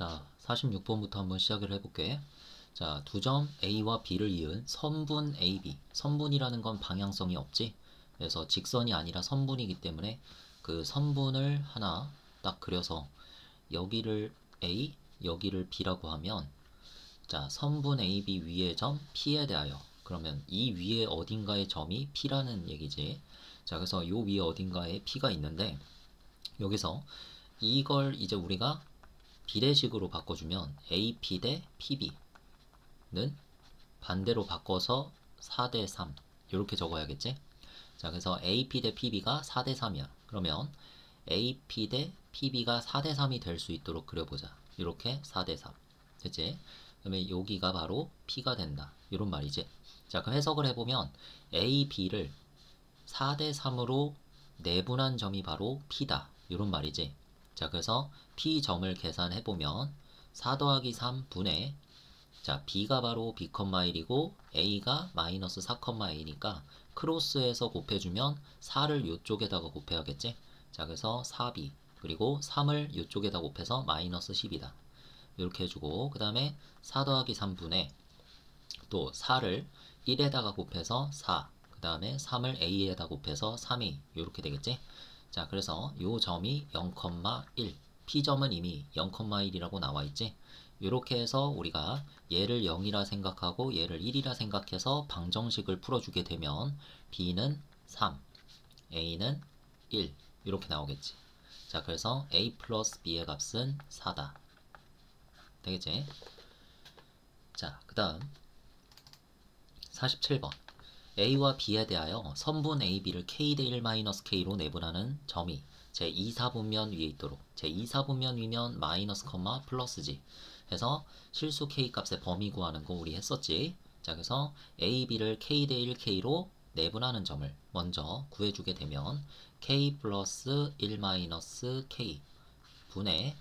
자, 46번부터 한번 시작을 해볼게. 자, 두 점 A와 B를 이은 선분 AB. 선분이라는 건 방향성이 없지? 그래서 직선이 아니라 선분이기 때문에 그 선분을 하나 딱 그려서 여기를 A, 여기를 B라고 하면 자, 선분 AB 위의 점 P에 대하여 그러면 이 위에 어딘가의 점이 P라는 얘기지. 자, 그래서 요 위에 어딘가에 P가 있는데 여기서 이걸 이제 우리가 비례식으로 바꿔주면 AP 대 PB는 반대로 바꿔서 4대 3 이렇게 적어야겠지? 자, 그래서 AP 대 PB가 4대 3이야. 그러면 AP 대 PB가 4대 3이 될 수 있도록 그려보자. 이렇게 4대 3 됐지? 그러면 여기가 바로 P가 된다. 이런 말이지. 자, 그럼 해석을 해보면 A, B를 4대 3으로 내분한 점이 바로 P다. 이런 말이지. 자, 그래서 P점을 계산해보면 4 더하기 3분의 자, B가 바로 B, 1이고 A가 마이너스 4, 1이니까 크로스해서 곱해주면 4를 이쪽에다가 곱해야겠지? 자, 그래서 4B 그리고 3을 이쪽에다 곱해서 마이너스 10이다. 이렇게 해주고 그 다음에 4 더하기 3분의 또 4를 1에다가 곱해서 4, 그 다음에 3을 A에다 곱해서 3A 이렇게 되겠지? 자, 그래서 요 점이 0,1 P점은 이미 0,1이라고 나와 있지? 이렇게 해서 우리가 얘를 0이라 생각하고 얘를 1이라 생각해서 방정식을 풀어주게 되면 B는 3, A는 1 이렇게 나오겠지. 자, 그래서 A 플러스 B의 값은 4다. 되겠지? 자, 그 다음 47번 A와 B에 대하여 선분 AB를 K 대 1-K로 내분하는 점이 제2사분면 위에 있도록 제2사분면 위면 마이너스 컴마 플러스지 해서 실수 K 값의 범위 구하는 거 우리 했었지. 자, 그래서 AB를 K 대 1K로 내분하는 점을 먼저 구해주게 되면 K 플러스 1-K 분의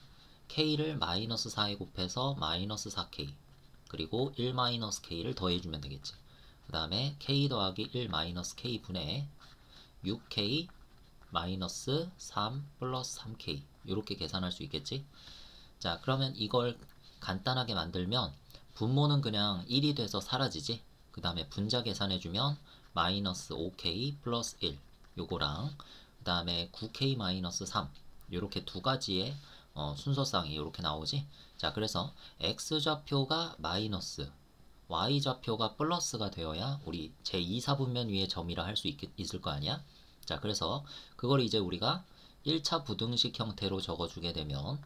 K를 마이너스 4에 곱해서 마이너스 4K 그리고 1-K를 더해주면 되겠지. 그 다음에 K 더하기 1-K 분의 6K 마이너스 3 플러스 3K 이렇게 계산할 수 있겠지. 자, 그러면 이걸 간단하게 만들면 분모는 그냥 1이 돼서 사라지지. 그 다음에 분자 계산해주면 마이너스 5K 플러스 1 요거랑 그 다음에 9K 마이너스 3 요렇게 두 가지의 순서상이 이렇게 나오지. 자, 그래서 X좌표가 마이너스 Y좌표가 플러스가 되어야 우리 제2사분면 위의 점이라 할 수 있을 거 아니야? 자, 그래서 그걸 이제 우리가 1차 부등식 형태로 적어주게 되면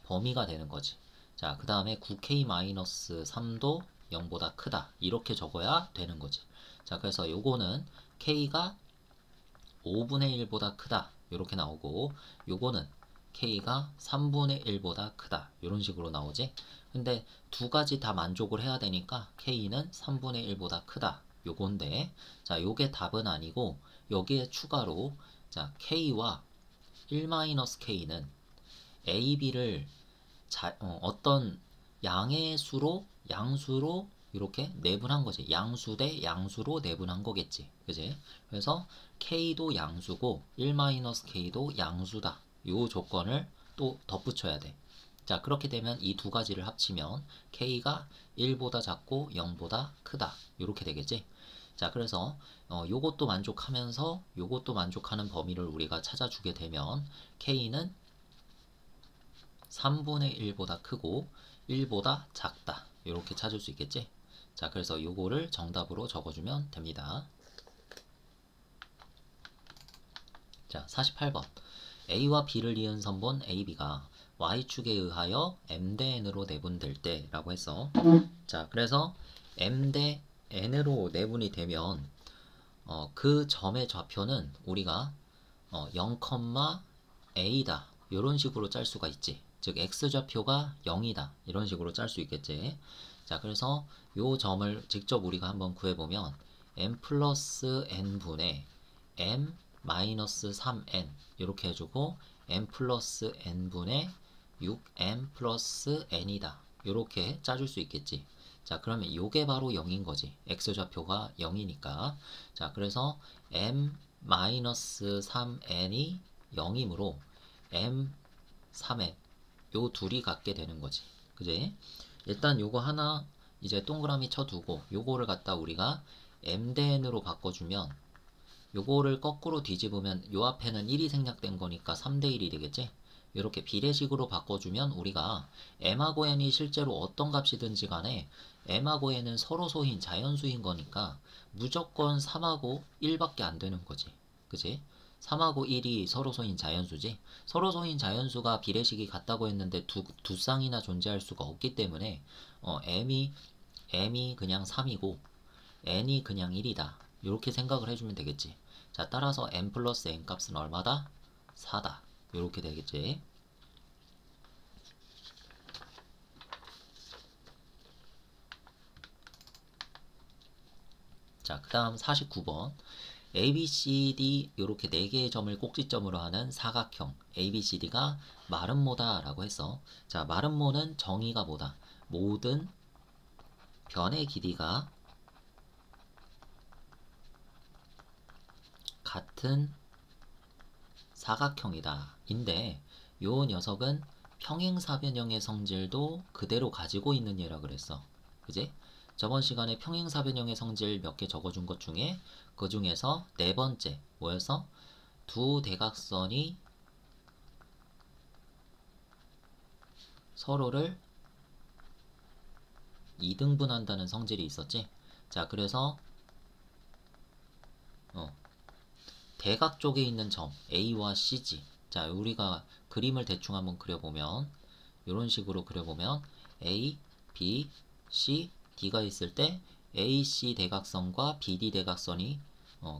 범위가 되는 거지. 자, 그 다음에 9K-3도 0보다 크다. 이렇게 적어야 되는 거지. 자, 그래서 요거는 K가 5분의 1보다 크다. 이렇게 나오고 요거는 K가 3분의 1보다 크다. 이런 식으로 나오지. 근데 두 가지 다 만족을 해야 되니까 K는 3분의 1보다 크다. 요건데 자, 요게 답은 아니고 여기에 추가로 자, K와 1-K는 A, B를 어떤 양의 수로 양수로 이렇게 내분한 거지. 양수 대 양수로 내분한 거겠지. 그지? 그래서 K도 양수고 1-K도 양수다. 요 조건을 또 덧붙여야 돼. 자, 그렇게 되면 이 두 가지를 합치면 K가 1보다 작고 0보다 크다. 이렇게 되겠지. 자, 그래서 요것도 만족하면서 요것도 만족하는 범위를 우리가 찾아주게 되면 K는 3분의 1보다 크고 1보다 작다. 이렇게 찾을 수 있겠지. 자, 그래서 요거를 정답으로 적어주면 됩니다. 자, 48번 A와 B를 이은 선분 AB가 Y축에 의하여 M 대 N으로 내분될 때 라고 했어. 자, 그래서 M 대 N으로 내분이 되면 그 점의 좌표는 우리가 0, A다 이런 식으로 짤 수가 있지. 즉 X좌표가 0이다 이런 식으로 짤 수 있겠지. 자, 그래서 요 점을 직접 우리가 한번 구해보면 M 플러스 N분의 M 마이너스 3N 이렇게 해주고 M 플러스 N분의 6M 플러스 N이다 이렇게 짜줄 수 있겠지. 자, 그러면 요게 바로 0인 거지. X좌표가 0이니까. 자, 그래서 M 마이너스 3N이 0이므로 M 3N 요 둘이 갖게 되는 거지. 그지? 일단 요거 하나 이제 동그라미 쳐두고 요거를 갖다 우리가 m 대 n으로 바꿔주면 요거를 거꾸로 뒤집으면 요 앞에는 1이 생략된 거니까 3대 1이 되겠지? 이렇게 비례식으로 바꿔주면 우리가 m하고 n이 실제로 어떤 값이든지 간에 m하고 n은 서로 소인 자연수인 거니까 무조건 3하고 1밖에 안 되는 거지. 그지? 3하고 1이 서로 소인 자연수지. 서로 소인 자연수가 비례식이 같다고 했는데 두 쌍이나 존재할 수가 없기 때문에 m이 그냥 3이고 n이 그냥 1이다. 이렇게 생각을 해주면 되겠지. 자, 따라서 n 플러스 n 값은 얼마다? 4다. 이렇게 되겠지. 자, 그 다음 49번. ABCD 이렇게 4개의 점을 꼭지점으로 하는 사각형 ABCD가 마름모다 라고 했어. 자, 마름모는 정의가 뭐다? 모든 변의 길이가 같은 사각형이다. 인데 요 녀석은 평행사변형의 성질도 그대로 가지고 있는 얘라 그랬어. 그지? 저번 시간에 평행사변형의 성질 몇 개 적어준 것 중에 그 중에서 네 번째 뭐였어? 두 대각선이 서로를 이등분한다는 성질이 있었지. 자, 그래서 대각 쪽에 있는 점 A와 C지. 자, 우리가 그림을 대충 한번 그려보면 이런 식으로 그려보면 A, B, C, D가 있을 때 AC 대각선과 BD 대각선이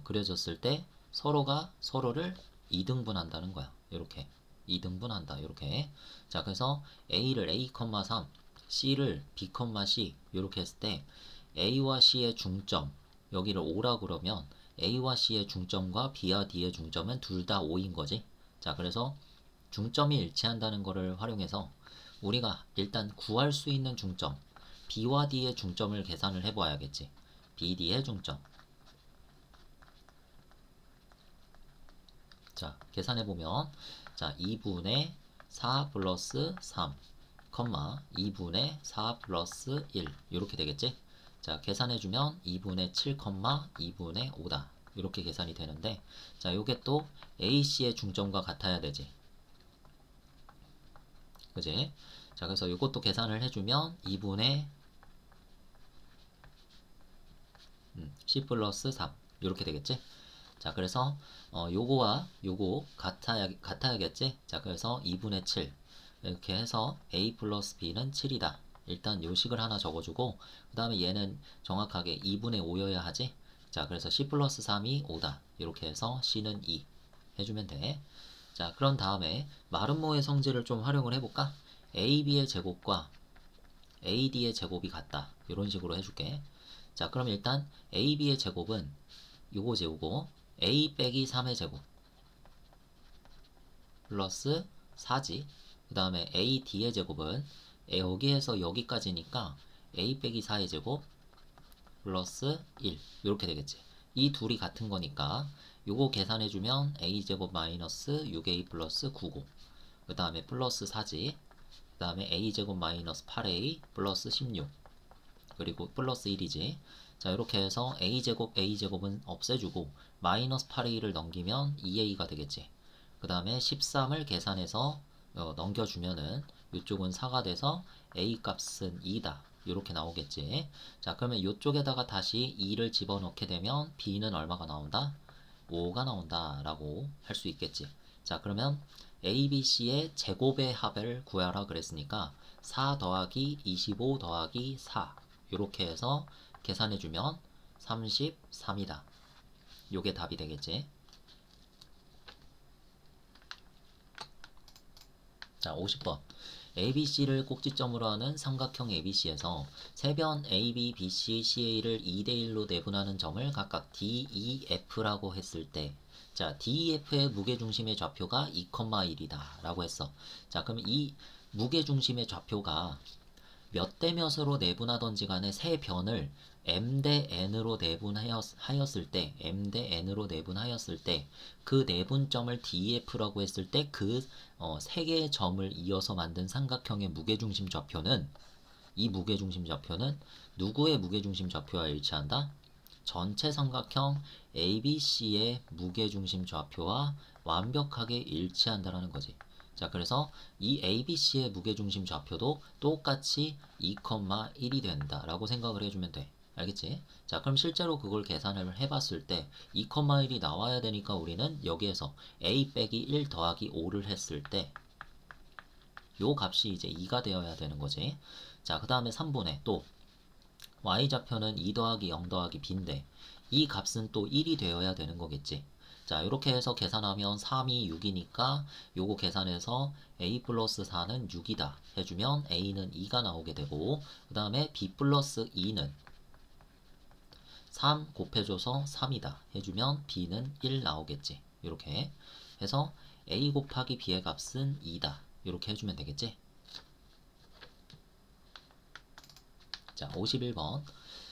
그려졌을 때 서로가 서로를 이등분한다는 거야. 이렇게 이등분한다. 이렇게. 자, 그래서 A를 A, 3, C를 B, C 이렇게 했을 때 A와 C의 중점 여기를 5라 그러면 A와 C의 중점과 B와 D의 중점은 둘 다 5인 거지. 자, 그래서 중점이 일치한다는 것을 활용해서 우리가 일단 구할 수 있는 중점 B와 D의 중점을 계산을 해봐야겠지. B, D의 중점. 자, 계산해보면 자, 2분의 4 플러스 3 2분의 4 플러스 1 이렇게 되겠지. 자, 계산해주면 2분의 7, 2분의 5다. 이렇게 계산이 되는데 자, 요게 또 AC의 중점과 같아야 되지. 그지? 자, 그래서 요것도 계산을 해주면 2분의 C 플러스 3 이렇게 되겠지. 자, 그래서 요거와 요거 같아야겠지. 자, 그래서 2분의 7 이렇게 해서 A 플러스 B는 7이다. 일단 요식을 하나 적어주고 그 다음에 얘는 정확하게 2분의 5여야 하지. 자, 그래서 C 플러스 3이 5다. 이렇게 해서 C는 2 해주면 돼. 자, 그런 다음에 마름모의 성질을 좀 활용을 해볼까? AB의 제곱과 AD의 제곱이 같다. 이런 식으로 해줄게. 자, 그럼 일단 AB의 제곱은 요거지 요거 A 빼기 3의 제곱 플러스 4지. 그 다음에 AD의 제곱은 여기에서 여기까지니까 A 빼기 4의 제곱 플러스 1 이렇게 되겠지. 이 둘이 같은 거니까 요거 계산해주면 A제곱 마이너스 6A 플러스 9고 그 다음에 플러스 4지. 그 다음에 A제곱 마이너스 8A 플러스 16 그리고 플러스 1이지. 자, 이렇게 해서 A제곱은 없애주고 마이너스 8A를 넘기면 2A가 되겠지. 그 다음에 13을 계산해서 넘겨주면은 이쪽은 4가 돼서 A 값은 2다. 이렇게 나오겠지. 자, 그러면 이쪽에다가 다시 2를 집어넣게 되면 B는 얼마가 나온다? 5가 나온다 라고 할 수 있겠지. 자, 그러면 ABC의 제곱의 합을 구하라 그랬으니까 4 더하기 25 더하기 4 이렇게 해서 계산해주면 33이다. 요게 답이 되겠지. 자, 50번. ABC를 꼭지점으로 하는 삼각형 ABC에서 세변 AB, BC, CA를 2대1로 내분하는 점을 각각 DEF라고 했을 때 자, DEF의 무게중심의 좌표가 2,1이다 라고 했어. 자, 그럼 이 무게중심의 좌표가 몇 대 몇으로 내분하던지 간에 세 변을 m 대 n으로 내분하였을 때 m 대 n으로 내분하였을 때 그 내분점을 df라고 했을 때 그 세 개의 점을 이어서 만든 삼각형의 무게중심 좌표는 이 무게중심 좌표는 누구의 무게중심 좌표와 일치한다? 전체 삼각형 ABC의 무게중심 좌표와 완벽하게 일치한다라는 거지. 자, 그래서 이 ABC의 무게중심 좌표도 똑같이 2,1이 된다라고 생각을 해주면 돼. 알겠지? 자, 그럼 실제로 그걸 계산을 해봤을 때 2,1이 나와야 되니까 우리는 여기에서 A 빼기 1 더하기 5를 했을 때 요 값이 이제 2가 되어야 되는 거지. 자, 그 다음에 3분의 또 y좌표는 2 더하기 0 더하기 b인데 이 값은 또 1이 되어야 되는 거겠지. 자, 이렇게 해서 계산하면 3이 6이니까 요거 계산해서 a 플러스 4는 6이다 해주면 a는 2가 나오게 되고 그 다음에 b 플러스 2는 3 곱해줘서 3이다 해주면 b는 1 나오겠지. 이렇게 해서 a 곱하기 b의 값은 2다 이렇게 해주면 되겠지. 자, 51번.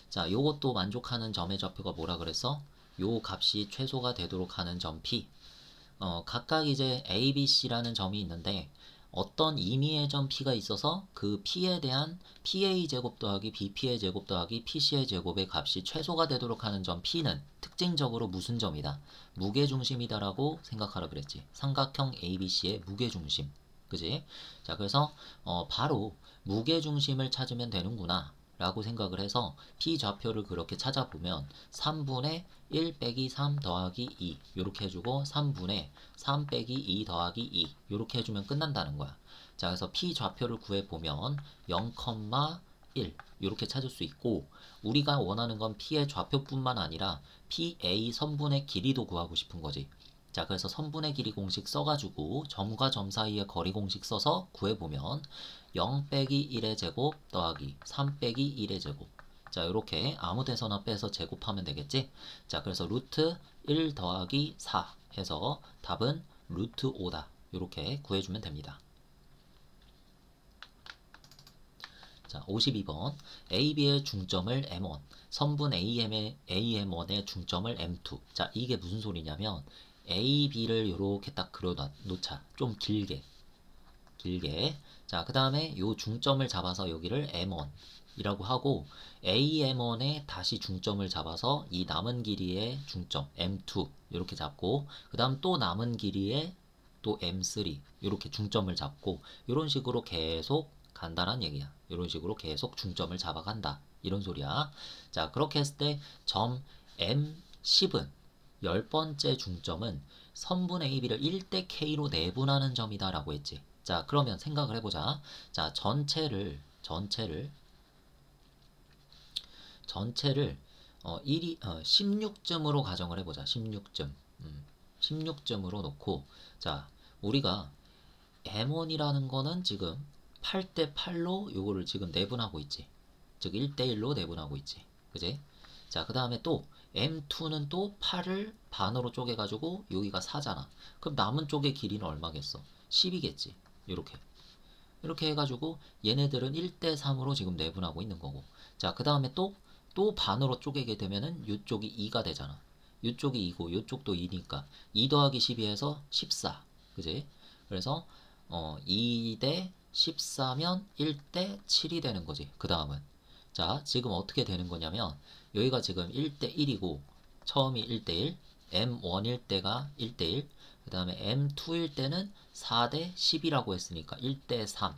자, 요것도 만족하는 점의 좌표가 뭐라 그랬어? 요 값이 최소가 되도록 하는 점 P. 각각 이제 A, B, C라는 점이 있는데 어떤 임의의 점 P가 있어서 그 P에 대한 PA 제곱 더하기 BP의 제곱 더하기 PC의 제곱의 값이 최소가 되도록 하는 점 P는 특징적으로 무슨 점이다? 무게중심이다라고 생각하라 그랬지. 삼각형 ABC의 무게중심. 그지? 자, 그래서 바로 무게중심을 찾으면 되는구나 라고 생각을 해서 P좌표를 그렇게 찾아보면 3분의 1 빼기 3 더하기 2 이렇게 해주고 3분의 3 빼기 2 더하기 2 이렇게 해주면 끝난다는 거야. 자, 그래서 P좌표를 구해보면 0,1 이렇게 찾을 수 있고 우리가 원하는 건 P의 좌표뿐만 아니라 PA 선분의 길이도 구하고 싶은 거지. 자, 그래서 선분의 길이 공식 써가지고 점과 점 사이의 거리 공식 써서 구해보면 0 빼기 1의 제곱 더하기 3 빼기 1의 제곱. 자, 이렇게 아무 데서나 빼서 제곱하면 되겠지. 자, 그래서 루트 1 더하기 4 해서 답은 루트 5다 이렇게 구해주면 됩니다. 자, 52번 AB의 중점을 M1 선분 AM1의 중점을 M2. 자, 이게 무슨 소리냐면 A, B를 이렇게 딱 그려놓자. 좀 길게. 자, 그 다음에 요 중점을 잡아서 여기를 M1이라고 하고 AM1에 다시 중점을 잡아서 이 남은 길이의 중점 M2 이렇게 잡고 그 다음 또 남은 길이의 또 M3 이렇게 중점을 잡고 이런 식으로 계속 간다는 얘기야. 이런 식으로 계속 중점을 잡아간다. 이런 소리야. 자, 그렇게 했을 때 점 M10은 10번째 중점은 선분 AB를 1대 K로 내분하는 점이다 라고 했지. 자, 그러면 생각을 해보자. 자, 전체를 16점으로 가정을 해보자. 16점 16점으로 놓고 자, 우리가 M1이라는 거는 지금 8대 8로 요거를 지금 내분하고 있지. 즉 1대 1로 내분하고 있지. 그지? 자, 그 다음에 또 M2는 또 8을 반으로 쪼개가지고 여기가 4잖아. 그럼 남은 쪽의 길이는 얼마겠어? 10이겠지. 이렇게 해가지고 얘네들은 1대 3으로 지금 내분하고 있는 거고. 자, 그 다음에 또 반으로 쪼개게 되면은 이쪽이 2가 되잖아. 이쪽이 2고 이쪽도 2니까 2 더하기 12에서 14. 그지? 그래서 2대 14면 1대 7이 되는 거지. 그 다음은 자, 지금 어떻게 되는 거냐면 여기가 지금 1대 1이고 처음이 1대 1, M1일 때가 1대 1, 그 다음에 M2일 때는 4대 10이라고 했으니까 1대 3,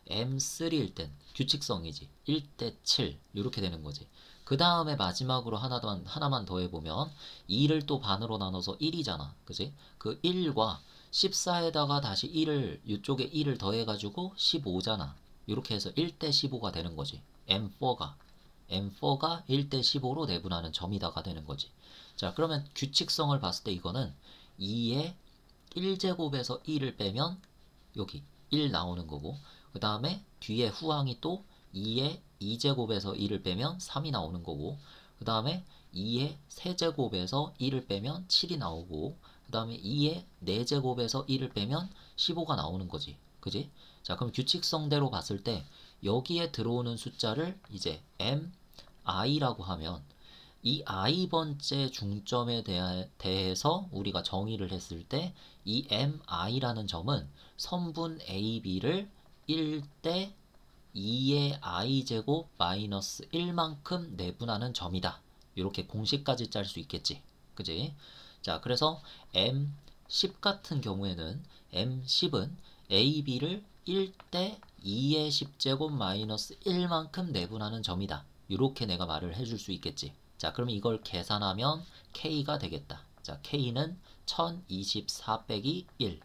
M3일 땐 규칙성이지 1대 7 이렇게 되는 거지. 그 다음에 마지막으로 하나만 더 해보면 2를 또 반으로 나눠서 1이잖아. 그지? 그 1과 14에다가 다시 1을 이쪽에 1을 더해가지고 15잖아. 이렇게 해서 1대 15가 되는 거지. M4가 1대 15로 내분하는 점이다가 되는 거지. 자, 그러면 규칙성을 봤을 때 이거는 2의 1제곱에서 1을 빼면 여기 1 나오는 거고 그 다음에 뒤에 후항이 또 2의 2제곱에서 1을 빼면 3이 나오는 거고 그 다음에 2의 세제곱에서 1을 빼면 7이 나오고 그 다음에 2의 4제곱에서 1을 빼면 15가 나오는 거지. 그지? 자, 그럼 규칙성대로 봤을 때 여기에 들어오는 숫자를 이제 mi라고 하면 이 i번째 중점에 대해서 우리가 정의를 했을 때 이 mi라는 점은 선분 AB를 1대 2의 i제곱 마이너스 1만큼 내분하는 점이다. 이렇게 공식까지 짤 수 있겠지. 그지? 자, 그래서 M10 같은 경우에는 M10은 AB를 1대 2의 10제곱 마이너스 1만큼 내분하는 점이다. 이렇게 내가 말을 해줄 수 있겠지. 자, 그럼 이걸 계산하면 K가 되겠다. 자, K는 1024 빼기 1.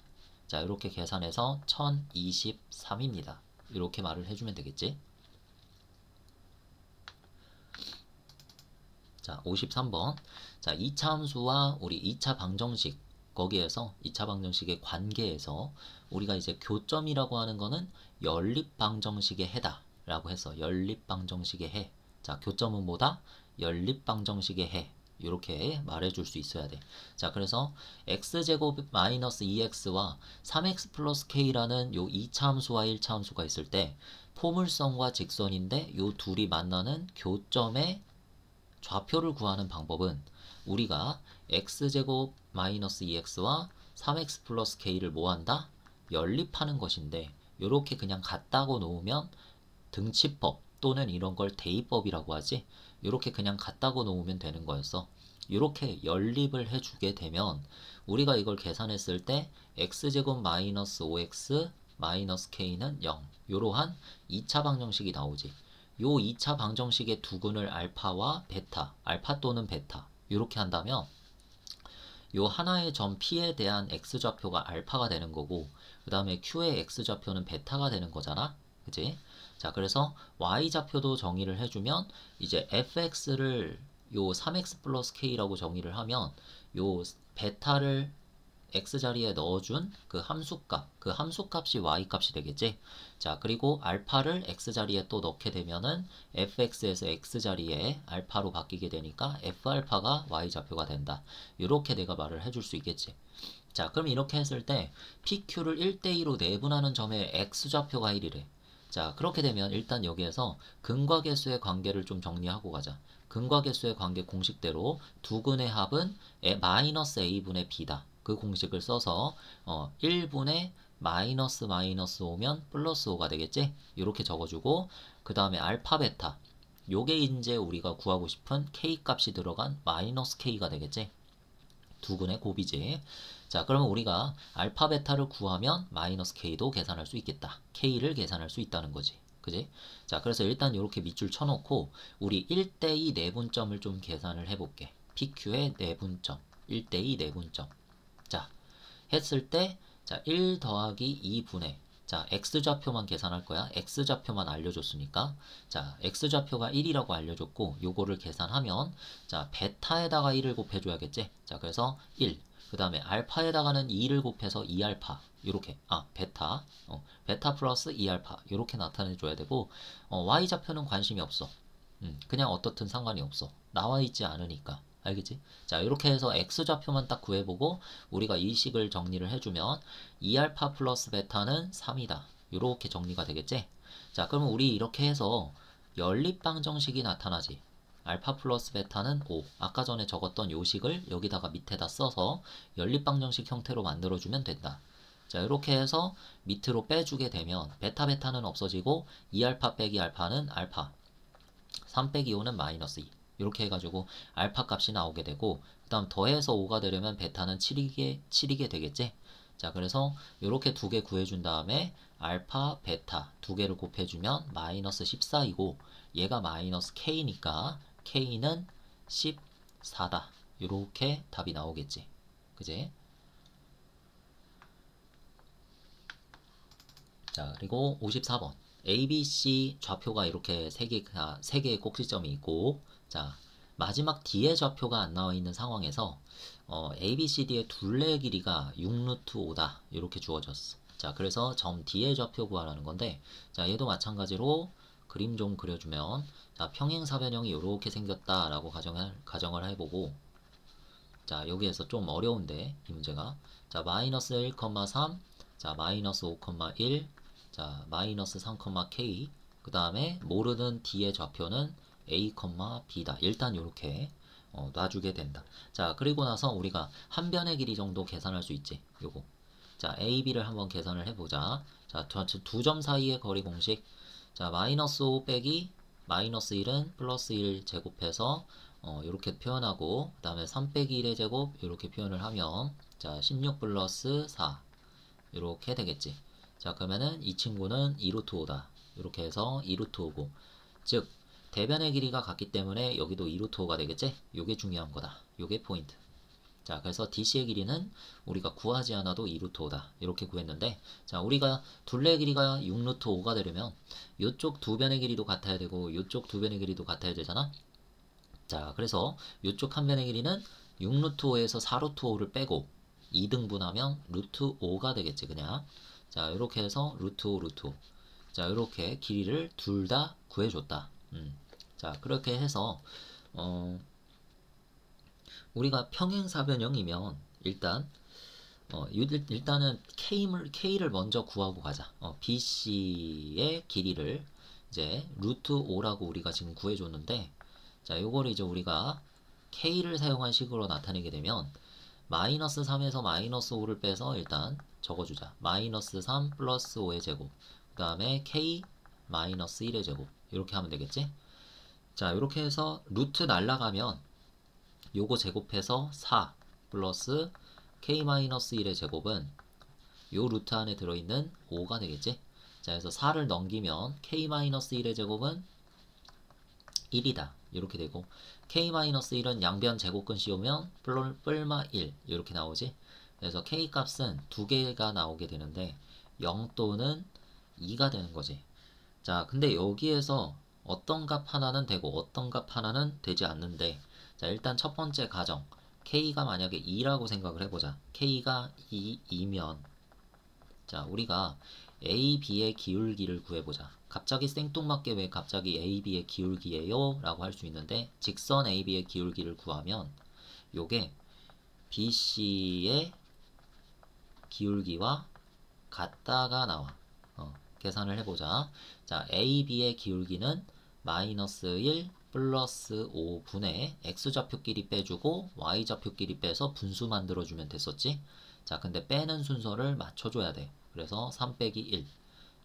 자, 이렇게 계산해서 1023입니다. 이렇게 말을 해주면 되겠지. 자, 53번. 자, 2차 함수와 우리 2차 방정식, 거기에서 2차 방정식의 관계에서 우리가 이제 교점이라고 하는 거는 연립 방정식의 해다 라고 해서 연립 방정식의 해. 자, 교점은 뭐다? 연립 방정식의 해. 이렇게 말해줄 수 있어야 돼. 자, 그래서 x제곱 마이너스 2x와 3x 플러스 k라는 요 2차 함수와 1차 함수가 있을 때 포물선과 직선인데 요 둘이 만나는 교점의 좌표를 구하는 방법은 우리가 x제곱 마이너스 2x와 3x 플러스 k를 뭐한다? 연립하는 것인데 요렇게 그냥 같다고 놓으면 등치법 또는 이런 걸 대입법이라고 하지. 이렇게 그냥 같다고 놓으면 되는 거였어. 이렇게 연립을 해주게 되면 우리가 이걸 계산했을 때 x제곱 마이너스 5x 마이너스 k는 0. 이러한 2차 방정식이 나오지. 요 2차 방정식의 두근을 알파와 베타, 알파 또는 베타 이렇게 한다면 요 하나의 점 P에 대한 x좌표가 알파가 되는 거고 그 다음에 Q의 x좌표는 베타가 되는 거잖아. 그치? 자, 그래서 y좌표도 정의를 해주면 이제 fx를 요 3x 플러스 k라고 정의를 하면 요 베타를 x자리에 넣어준 그 함수값, 그 함수값이 y값이 되겠지. 자, 그리고 알파를 x자리에 또 넣게 되면은 fx에서 x자리에 알파로 바뀌게 되니까 f알파가 y좌표가 된다. 이렇게 내가 말을 해줄 수 있겠지. 자, 그럼 이렇게 했을 때 PQ를 1대2로 내분하는 점의 x좌표가 1이래. 자, 그렇게 되면 일단 여기에서 근과 계수의 관계를 좀 정리하고 가자. 근과 계수의 관계 공식대로 두근의 합은 마이너스 a분의 b다. 그 공식을 써서 1분의 마이너스 5면 플러스 5가 되겠지? 이렇게 적어주고 그 다음에 알파 베타 요게 이제 우리가 구하고 싶은 k 값이 들어간 마이너스 k가 되겠지? 두근의 곱이지. 자, 그러면 우리가 알파 베타를 구하면 마이너스 k도 계산할 수 있겠다. k를 계산할 수 있다는 거지. 그지? 자, 그래서 일단 이렇게 밑줄 쳐놓고 우리 1대2 내분점을 좀 계산을 해볼게. PQ의 내분점 1대2 내분점. 자, 했을 때 자, 1 더하기 2분의 자, x좌표만 계산할 거야. x좌표만 알려줬으니까 자, x좌표가 1이라고 알려줬고 요거를 계산하면 자, 베타에다가 1을 곱해줘야겠지. 자, 그래서 1. 그 다음에 알파에다가는 2를 곱해서 2알파 요렇게 베타 베타 플러스 2알파 요렇게 나타내줘야 되고 y좌표는 관심이 없어. 그냥 어떻든 상관이 없어. 나와 있지 않으니까. 알겠지? 자, 이렇게 해서 x좌표만 딱 구해보고 우리가 이 식을 정리를 해주면 2알파 플러스 베타는 3이다. 이렇게 정리가 되겠지? 자, 그러면 우리 이렇게 해서 연립방정식이 나타나지. 알파 플러스 베타는 5. 아까 전에 적었던 요 식을 여기다가 밑에다 써서 연립방정식 형태로 만들어주면 된다. 자, 이렇게 해서 밑으로 빼주게 되면 베타는 없어지고 2알파 빼기 알파는 알파 3 빼기 5는 마이너스 2 이렇게 해가지고 알파 값이 나오게 되고 그 다음 더해서 5가 되려면 베타는 7이게 되겠지. 자, 그래서 이렇게 두 개 구해준 다음에 알파 베타 두 개를 곱해주면 마이너스 14이고 얘가 마이너스 k니까 k는 14다. 이렇게 답이 나오겠지. 그지? 자, 그리고 54번 ABC 좌표가 이렇게 3개의 꼭지점이 있고 자, 마지막 D의 좌표가 안 나와 있는 상황에서 ABCD의 둘레의 길이가 6루트 5다 이렇게 주어졌어. 자, 그래서 점 D의 좌표 구하라는 건데 자, 얘도 마찬가지로 그림 좀 그려주면 자, 평행사변형이 이렇게 생겼다라고 가정을 해보고 자, 여기에서 좀 어려운데 이 문제가 자, 마이너스 1,3 자, 마이너스 5,1 자, 마이너스 3,k 그 다음에 모르는 D의 좌표는 A, B다. 일단 이렇게 놔주게 된다. 자, 그리고 나서 우리가 한 변의 길이 정도 계산할 수 있지. 요거. 자, A, B를 한번 계산을 해보자. 자, 두 점 사이의 거리 공식. 자, 마이너스 5 빼기 마이너스 1은 플러스 1 제곱해서 이렇게 표현하고, 그 다음에 3 빼기 1의 제곱 이렇게 표현을 하면, 자, 16 플러스 4 이렇게 되겠지. 자, 그러면은 이 친구는 2루트 5다. 이렇게 해서 2루트 5고, 즉 대변의 길이가 같기 때문에 여기도 2루트 5가 되겠지? 요게 중요한 거다. 요게 포인트. 자, 그래서 DC의 길이는 우리가 구하지 않아도 2루트 5다. 이렇게 구했는데, 자, 우리가 둘레의 길이가 6루트 5가 되려면 요쪽 두 변의 길이도 같아야 되고 요쪽 두 변의 길이도 같아야 되잖아. 자, 그래서 요쪽 한 변의 길이는 6루트 5에서 4루트 5를 빼고 2등분하면 루트 5가 되겠지, 그냥. 자, 이렇게 해서 루트 5, 루트 5. 자, 이렇게 길이를 둘 다 구해줬다. 자, 그렇게 해서 우리가 평행사변형이면 일단은 K를 먼저 구하고 가자. BC의 길이를 이제 루트 5라고 우리가 지금 구해줬는데, 자, 요거를 이제 우리가 K를 사용한 식으로 나타내게 되면 마이너스 3에서 마이너스 5를 빼서 일단 적어주자. 마이너스 3 플러스 5의 제곱, 그 다음에 K 마이너스 1의 제곱, 이렇게 하면 되겠지? 자, 이렇게 해서 루트 날라가면 요거 제곱해서 4 플러스 K-1의 제곱은 요 루트 안에 들어있는 5가 되겠지? 자, 그래서 4를 넘기면 K-1의 제곱은 1이다. 이렇게 되고, K-1은 양변 제곱근 씌우면 뿔마 1 이렇게 나오지? 그래서 K 값은 두 개가 나오게 되는데 0 또는 2가 되는 거지. 자, 근데 여기에서 어떤 값 하나는 되고 어떤 값 하나는 되지 않는데, 자, 일단 첫 번째 가정, K가 만약에 2라고 생각을 해보자. K가 2면, 자, 우리가 A, B의 기울기를 구해보자. 갑자기 생뚱맞게 왜 갑자기 A, B의 기울기예요? 라고 할 수 있는데, 직선 A, B의 기울기를 구하면 요게 B, C의 기울기와 같다가 나와. 계산을 해보자. 자, A, B의 기울기는 마이너스 1 플러스 5분의 X좌표끼리 빼주고 Y좌표끼리 빼서 분수 만들어주면 됐었지? 자, 근데 빼는 순서를 맞춰줘야 돼. 그래서 3 빼기 1.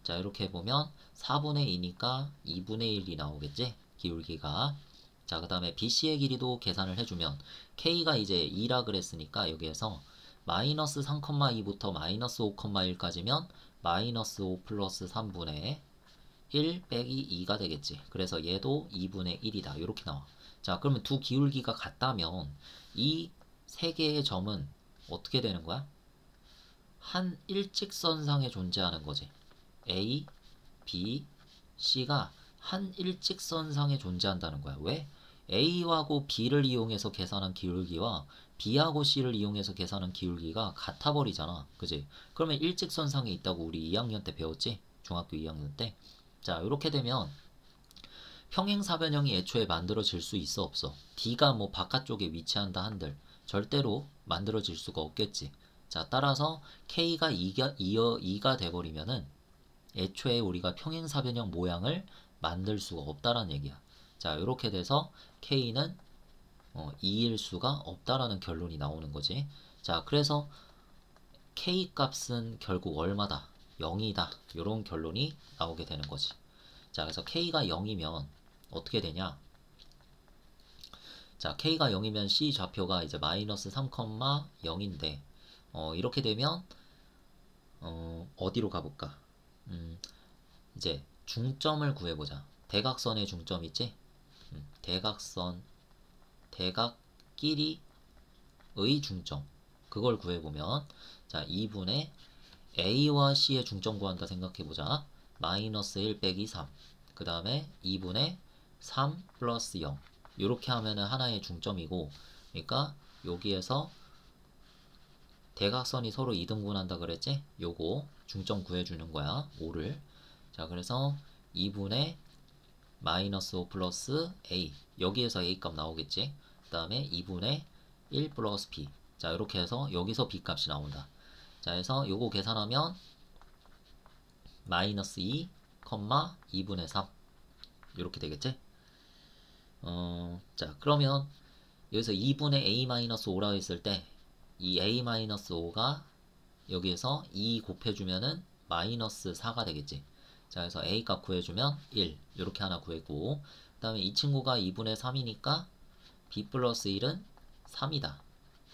자, 이렇게 해보면 4분의 2니까 2분의 1이 나오겠지? 기울기가. 자, 그 다음에 BC의 길이도 계산을 해주면 K가 이제 2라 그랬으니까 여기에서 마이너스 3,2부터 마이너스 5,1까지면 마이너스 5 플러스 3분의 1 빼기 2가 되겠지. 그래서 얘도 2분의 1이다. 이렇게 나와. 자, 그러면 두 기울기가 같다면 이 세 개의 점은 어떻게 되는 거야? 한 일직선상에 존재하는 거지. A, B, C가 한 일직선상에 존재한다는 거야. 왜? A하고 B를 이용해서 계산한 기울기와 B하고 C를 이용해서 계산한 기울기가 같아 버리잖아. 그지? 그러면 일직선상에 있다고 우리 2학년 때 배웠지? 중학교 2학년 때. 자, 이렇게 되면 평행사변형이 애초에 만들어질 수 있어 없어? D가 뭐 바깥쪽에 위치한다 한들 절대로 만들어질 수가 없겠지. 자, 따라서 K가 2가 돼버리면은 애초에 우리가 평행사변형 모양을 만들 수가 없다라는 얘기야. 자, 이렇게 돼서 K는 2일 수가 없다라는 결론이 나오는 거지. 자, 그래서 K 값은 결국 얼마다? 0이다. 이런 결론이 나오게 되는 거지. 자, 그래서 K가 0이면 어떻게 되냐? 자, K가 0이면 C 좌표가 이제 마이너스 3,0인데 이렇게 되면 어디로 가볼까? 이제 중점을 구해보자. 대각선의 중점 있지? 대각끼리의 중점. 그걸 구해보면, 자, 2분의 A와 C의 중점 구한다 생각해보자. 마이너스 1 빼기 3. 그 다음에 2분의 3 플러스 0. 이렇게 하면은 하나의 중점이고, 그러니까 여기에서 대각선이 서로 2등분한다 그랬지? 요거 중점 구해주는 거야. 5를. 자, 그래서 2분의 마이너스 5 플러스 A. 여기에서 A 값 나오겠지? 그 다음에 2분의 1 플러스 B. 자, 이렇게 해서 여기서 B 값이 나온다. 자, 해서 요거 계산하면 마이너스 2 2분의 3 이렇게 되겠지? 자 그러면 여기서 2분의 a-5라고 했을 때 이 a-5가 여기에서 2 곱해주면은 마이너스 4가 되겠지. 자 그래서 a 값 구해주면 1 이렇게 하나 구했고, 그 다음에 이 친구가 2분의 3이니까 b 플러스 1은 3이다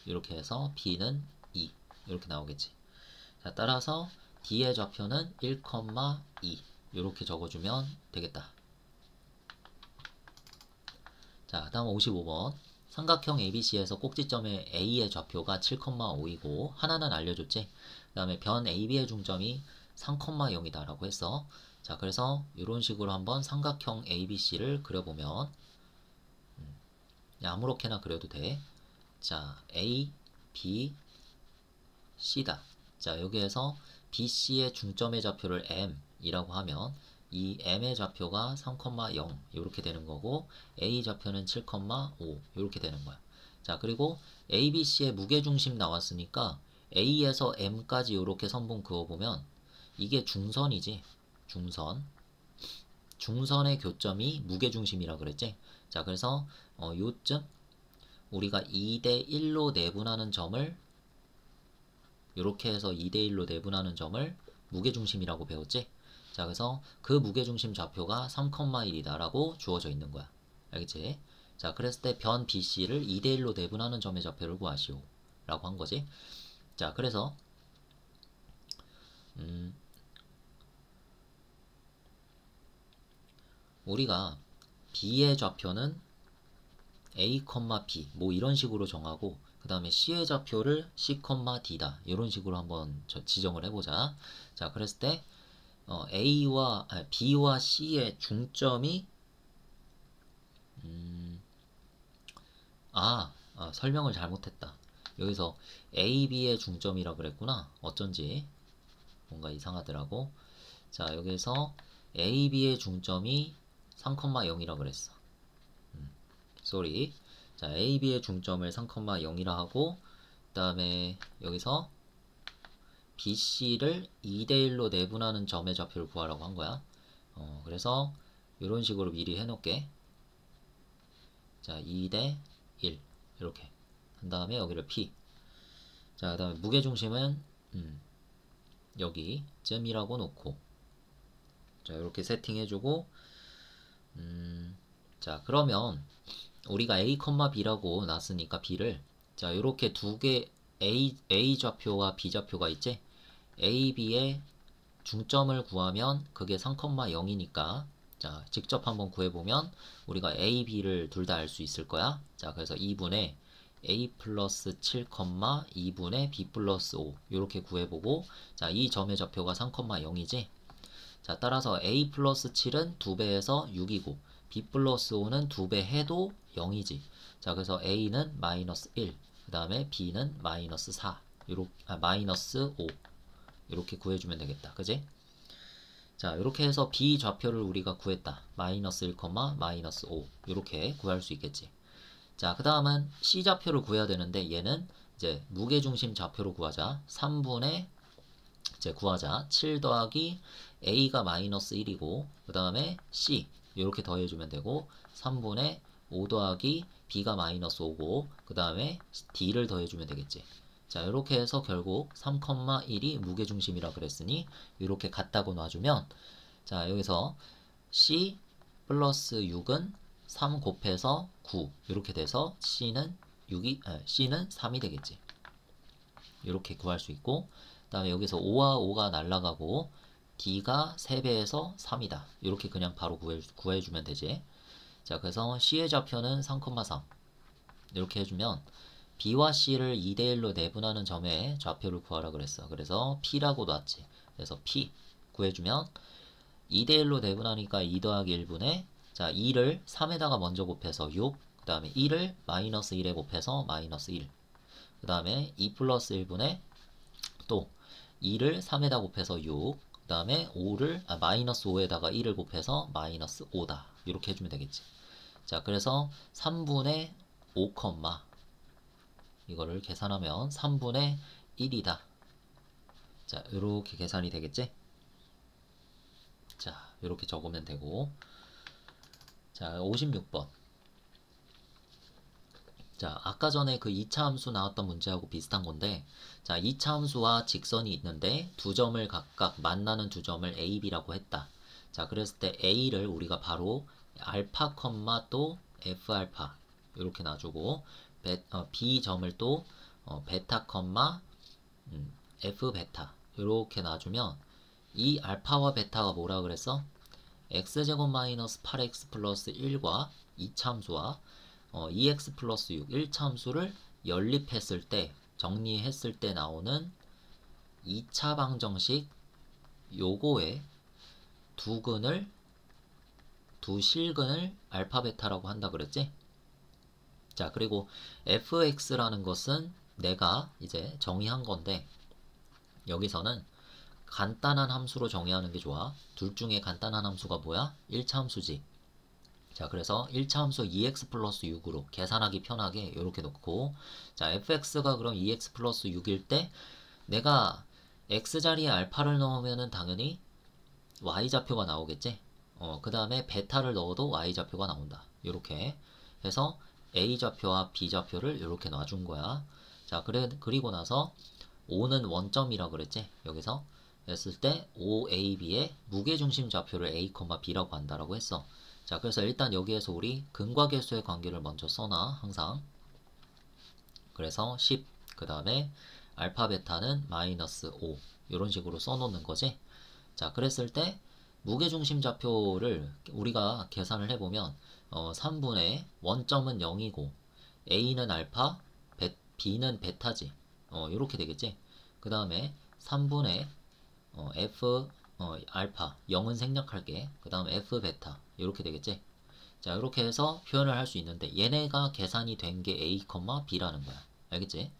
이렇게 해서 b는 2 이렇게 나오겠지. 자 따라서 d의 좌표는 1,2 이렇게 적어주면 되겠다. 자 다음 55번 삼각형 ABC에서 꼭지점의 A의 좌표가 7,5이고 하나는 알려줬지. 그 다음에 변 AB의 중점이 3,0이다 라고 했어. 자 그래서 이런 식으로 한번 삼각형 ABC를 그려보면 아무렇게나 그려도 돼. 자 A, B, C다. 자 여기에서 BC의 중점의 좌표를 M이라고 하면 이 M의 좌표가 3,0 이렇게 되는 거고 A 좌표는 7,5 이렇게 되는 거야. 자 그리고 ABC의 무게중심 나왔으니까 A에서 M까지 이렇게 선분 그어보면 이게 중선이지. 중선의 교점이 무게중심이라 그랬지. 자 그래서 요쯤 우리가 2대 1로 내분하는 점을 이렇게 해서 2대 1로 내분하는 점을 무게중심이라고 배웠지. 자 그래서 그 무게중심 좌표가 3,1이다 라고 주어져 있는 거야. 알겠지? 자 그랬을 때 변 BC를 2대 1로 내분하는 점의 좌표를 구하시오 라고 한 거지. 자 그래서 우리가 B의 좌표는 A, B 뭐 이런 식으로 정하고 그 다음에 C의 좌표를 C, D다 이런 식으로 한번 지정을 해보자. 자 그랬을 때 B와 C의 중점이 설명을 잘못했다. 여기서 A, B의 중점이라 그랬구나. 어쩐지 뭔가 이상하더라고. 자 여기서 A, B의 중점이 3,0이라 그랬어. 쏘리. 자 A, B의 중점을 3,0이라 하고 그 다음에 여기서 BC를 2대1로 내분하는 점의 좌표를 구하라고 한 거야. 그래서 이런 식으로 미리 해놓을게. 자 2대 1 이렇게 한 다음에 여기를 P. 자 그 다음에 무게중심은 여기 쯤이라고 놓고 자 이렇게 세팅해주고 자 그러면 우리가 A, B라고 놨으니까 B를 자 이렇게 두 개 A 좌표와 B 좌표가 있지. A, B의 중점을 구하면 그게 3,0이니까 자 직접 한번 구해보면 우리가 A, B를 둘 다 알 수 있을 거야. 자 그래서 2분의 A 플러스 7, 2분의 B 플러스 5 이렇게 구해보고 자 이 점의 좌표가 3,0이지. 자 따라서 A 플러스 7은 2배에서 6이고 B 플러스 5는 2배 해도 0이지. 자 그래서 A는 마이너스 1 그 다음에 B는 마이너스 4 마이너스 5 이렇게 구해주면 되겠다. 그지? 자 이렇게 해서 B 좌표를 우리가 구했다. 마이너스 1, 마이너스 5 이렇게 구할 수 있겠지. 자 그 다음은 C 좌표를 구해야 되는데 얘는 이제 무게중심 좌표로 구하자. 3분의 이제 구하자. 7 더하기 A가 마이너스 1이고 그 다음에 C 이렇게 더해주면 되고 3분의 5 더하기 B가 마이너스 5고 그 다음에 D를 더해주면 되겠지. 자 이렇게 해서 결국 3,1이 무게중심이라 그랬으니 이렇게 같다고 놔주면 자 여기서 C 플러스 6은 3 곱해서 9 이렇게 돼서 C는 3이 되겠지. 이렇게 구할 수 있고 그 다음에 여기서 5와 5가 날라가고 D가 3배에서 3이다. 이렇게 그냥 바로 구해주면 되지. 자 그래서 C의 좌표는 3,3 이렇게 해주면 B와 C를 2대1로 내분하는 점의 좌표를 구하라 그랬어. 그래서 P라고 놨지. 그래서 P 구해주면 2대1로 내분하니까 2 더하기 1분의 자 2를 3에다가 먼저 곱해서 6 그 다음에 1을 마이너스 1에 곱해서 마이너스 1 그 다음에 2 플러스 1분의 또 2를 3에다 곱해서 6 그 다음에 5를 마이너스 5에다가 1을 곱해서 마이너스 5다. 이렇게 해주면 되겠지. 자 그래서 3분의 5, 이거를 계산하면 3분의 1이다. 자 이렇게 계산이 되겠지. 자 이렇게 적으면 되고. 자, 56번. 자, 아까 전에 그 2차 함수 나왔던 문제하고 비슷한 건데, 자, 2차 함수와 직선이 있는데 두 점을 각각 만나는 두 점을 A, B라고 했다. 자, 그랬을 때 A를 우리가 바로 알파, 또 F 알파 이렇게 놔주고, B 점을 또 베타, F 베타 이렇게 놔주면, 이 알파와 베타가 뭐라 그랬어? x제곱 마이너스 8x 플러스 1과 2차 함수와 2x 플러스 6 1차 함수를 연립했을 때, 정리했을 때 나오는 2차 방정식 요거의 두 실근을 알파 베타라고 한다 그랬지? 자, 그리고 fx라는 것은 내가 이제 정의한 건데, 여기서는 간단한 함수로 정의하는 게 좋아. 둘 중에 간단한 함수가 뭐야? 1차 함수지. 자, 그래서 1차 함수 2x 플러스 6으로 계산하기 편하게 이렇게 놓고, 자, fx가 그럼 2x 플러스 6일 때 내가 x자리에 알파를 넣으면은 당연히 y좌표가 나오겠지. 그 다음에 베타를 넣어도 y좌표가 나온다. 이렇게 해서 a좌표와 b좌표를 이렇게 놔준 거야. 자, 그리고 나서 O는 원점이라 그랬지. 여기서 했을 때 OAB의 무게중심 좌표를 A, B라고 한다라고 했어. 자, 그래서 일단 여기에서 우리 근과 계수의 관계를 먼저 써놔, 항상. 그래서 10, 그 다음에 알파 베타는 마이너스 5 이런 식으로 써놓는 거지. 자, 그랬을 때 무게중심 좌표를 우리가 계산을 해보면 3분의 원점은 0이고 A는 알파, B는 베타지. 이렇게 되겠지. 그 다음에 3분의 F 알파 0은 생략할게. 그 다음 F 베타 이렇게 되겠지. 자, 이렇게 해서 표현을 할 수 있는데, 얘네가 계산이 된 게 A, B라는 거야. 알겠지?